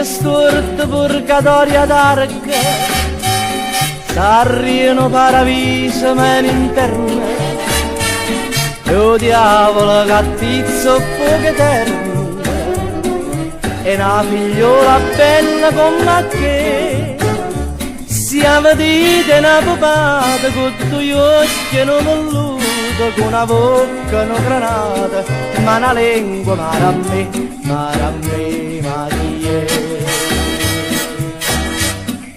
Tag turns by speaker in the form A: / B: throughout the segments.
A: che storto purgatorio d'arca, s'arriano paradiso ma in interno, e o diavolo cattizzo poco eterno, e una figliola bella come che, siamo dite una pupata con due occhi non volluto, con una bocca non granata, ma una lingua mare a me, Maria.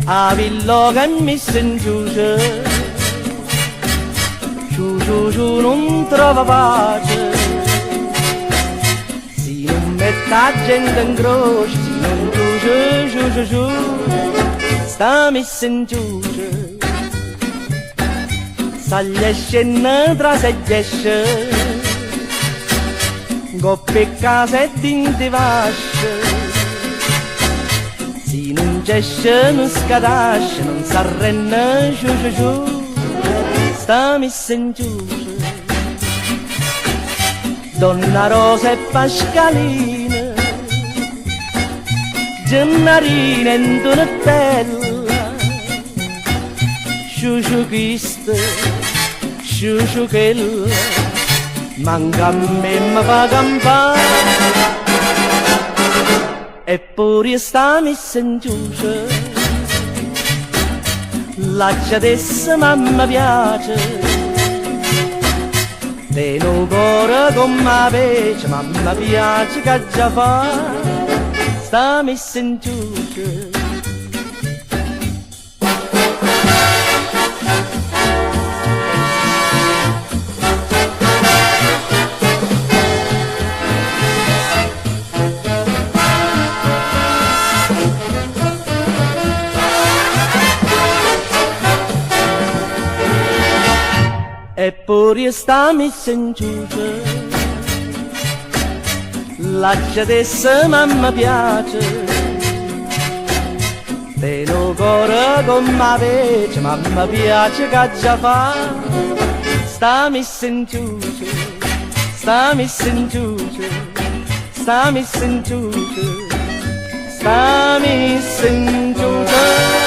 A: A villo che mi sentiuce, ciu non trova pace, si non mette la gente in croce, si non ciu, sta mi sentiuce, s'agli esce tra se esce, coppe casette in ti vasce, si non c'esce non scadasce, non s'arrenna ciu, sta mi sentiuce. Donna Rosa e Pascalina, Gennarina e Donatella, ciu questa, ciu quella, manca a me ma fa campare, eppure sta mi sentiuce, l'accia dessa mamma piace, te no cuore come pece, mamma piace che già fa, sta mi sentiuce. Eppure sta mi sentiuce, l'accia dessa mamma piace, te no cuore come pece, mamma piace che già fa, sta mi sentiuce, sta mi sentiuce, sta mi sentiuce, sta mi sentiuce.